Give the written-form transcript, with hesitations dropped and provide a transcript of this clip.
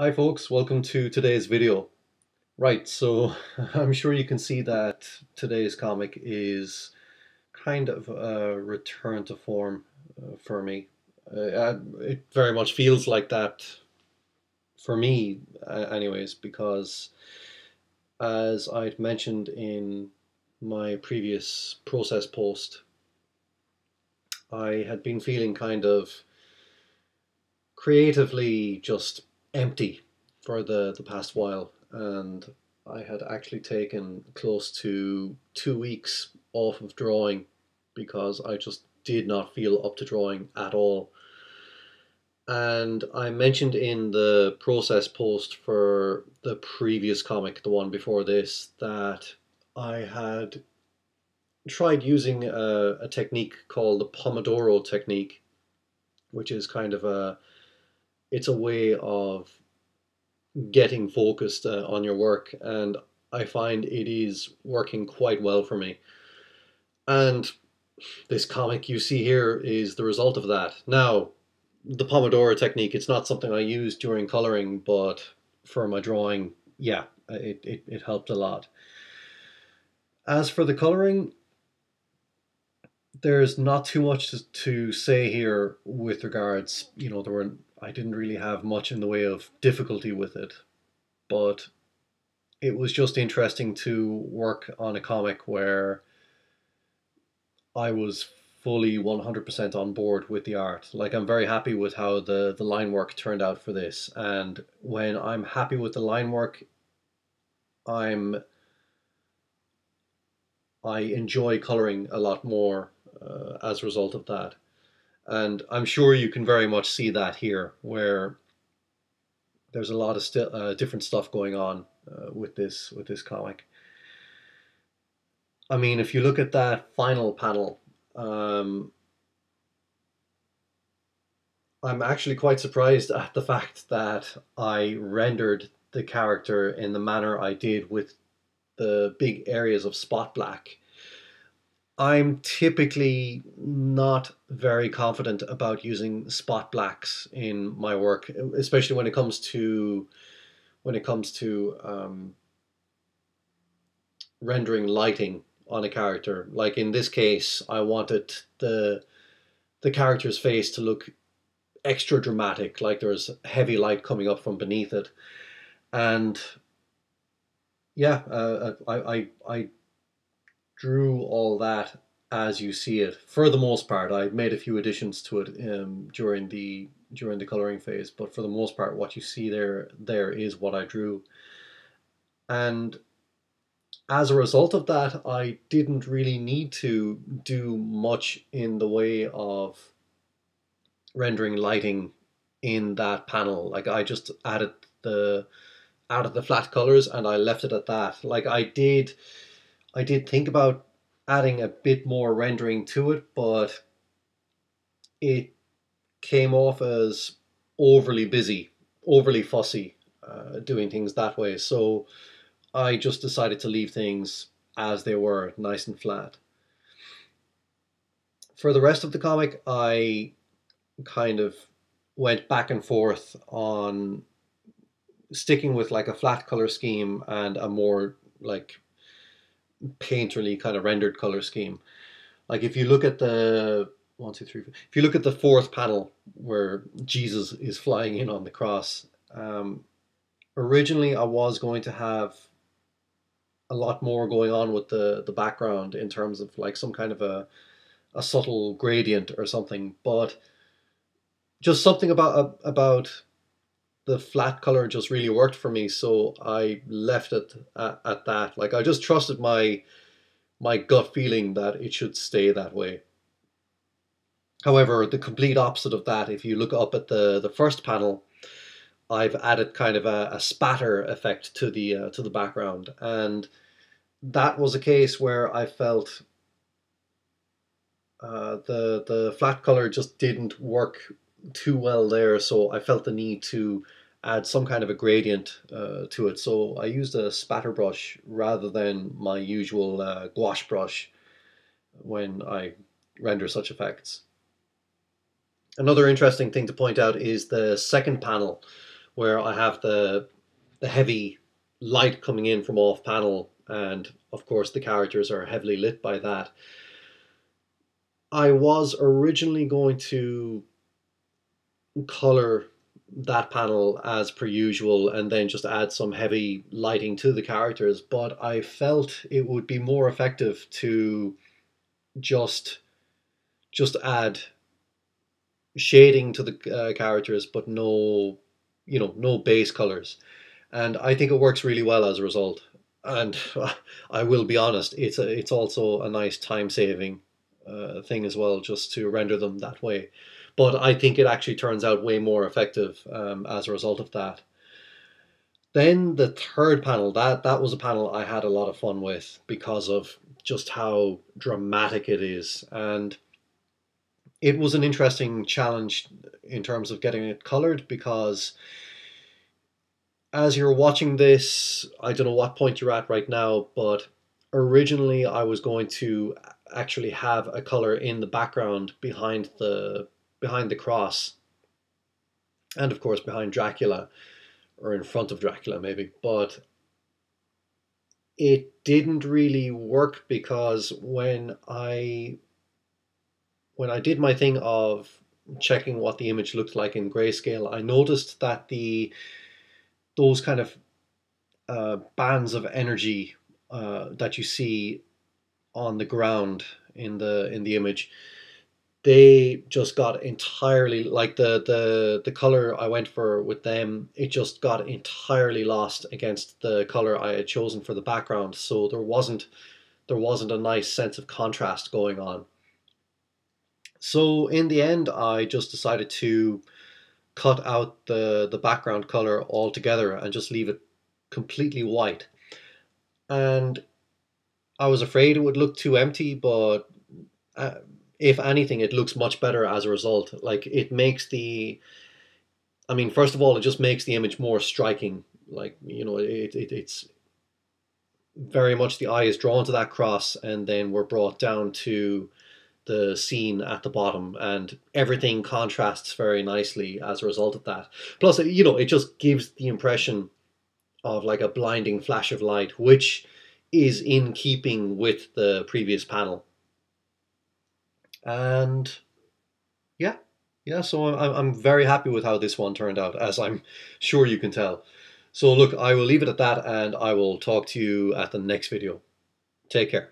Hi folks, welcome to today's video. Right, so I'm sure you can see that today's comic is kind of a return to form for me. It very much feels like that for me, anyways, because as I'd mentioned in my previous process post, I had been feeling kind of creatively just empty for the past while, and I had actually taken close to 2 weeks off of drawing because I just did not feel up to drawing at all. And I mentioned in the process post for the previous comic, the one before this, that I had tried using a technique called the Pomodoro technique, which is kind of it's a way of getting focused on your work, and I find it is working quite well for me. And this comic you see here is the result of that. Now, the Pomodoro technique, it's not something I use during coloring, but for my drawing, yeah, it helped a lot. As for the coloring, there's not too much to say here with regards, I didn't really have much in the way of difficulty with it, but it was just interesting to work on a comic where I was fully 100% on board with the art. Like, I'm very happy with how the line work turned out for this. And when I'm happy with the line work, I'm I enjoy coloring a lot more as a result of that. And I'm sure you can very much see that here, where there's a lot of different stuff going on with this comic. I mean, if you look at that final panel, um, I'm actually quite surprised at the fact that I rendered the character in the manner I did with the big areas of spot black. I'm typically not very confident about using spot blacks in my work, especially when it comes to rendering lighting on a character. Like in this case, I wanted the character's face to look extra dramatic, like there's heavy light coming up from beneath it. And yeah, I drew all that as you see it. For the most part, I made a few additions to it during the coloring phase, but for the most part, what you see there is what I drew. And as a result of that, I didn't really need to do much in the way of rendering lighting in that panel. Like, I just the added the flat colors and I left it at that. Like, I did think about adding a bit more rendering to it, but it came off as overly busy, overly fussy, doing things that way. So I just decided to leave things as they were, nice and flat. For the rest of the comic, I kind of went back and forth on sticking with like a flat color scheme and a more like painterly kind of rendered color scheme. Like, if you look at the one, two, three, if you look at the fourth panel where Jesus is flying in on the cross, originally I was going to have a lot more going on with the background in terms of like some kind of a subtle gradient or something, but just something about the flat color just really worked for me, so I left it at that. Like, I just trusted my gut feeling that it should stay that way. However, the complete opposite of that, if you look up at the first panel, I've added kind of a spatter effect to the background, and that was a case where I felt the flat color just didn't work too well there, so I felt the need to add some kind of a gradient to it. So I used a spatter brush rather than my usual gouache brush when I render such effects. Another interesting thing to point out is the second panel, where I have the heavy light coming in from off panel, and of course the characters are heavily lit by that. I was originally going to color that panel as per usual and then just add some heavy lighting to the characters, but I felt it would be more effective to just add shading to the characters, but no, no base colors. And I think it works really well as a result. And I will be honest, it's also a nice time saving thing as well, just to render them that way. But I think it actually turns out way more effective as a result of that. Then the third panel, that was a panel I had a lot of fun with because of just how dramatic it is, and it was an interesting challenge in terms of getting it colored, because as you're watching this, I don't know what point you're at right now, but originally I was going to actually have a color in the background behind the cross, and of course behind Dracula, or in front of Dracula maybe, but it didn't really work because when I did my thing of checking what the image looked like in grayscale, I noticed that those kind of bands of energy that you see on the ground in the image, they just got entirely, like the color I went for with them, it just got entirely lost against the color I had chosen for the background. So there wasn't a nice sense of contrast going on. So in the end, I just decided to cut out the background color altogether and just leave it completely white. And I was afraid it would look too empty, but uh, if anything, it looks much better as a result. Like, it makes I mean, first of all, it just makes the image more striking. Like, it's very much the eye is drawn to that cross, and then we're brought down to the scene at the bottom, and everything contrasts very nicely as a result of that. Plus, it just gives the impression of like a blinding flash of light, which is in keeping with the previous panel. And yeah, yeah. So I'm very happy with how this one turned out, as I'm sure you can tell. So look, I will leave it at that, and I will talk to you at the next video. Take care.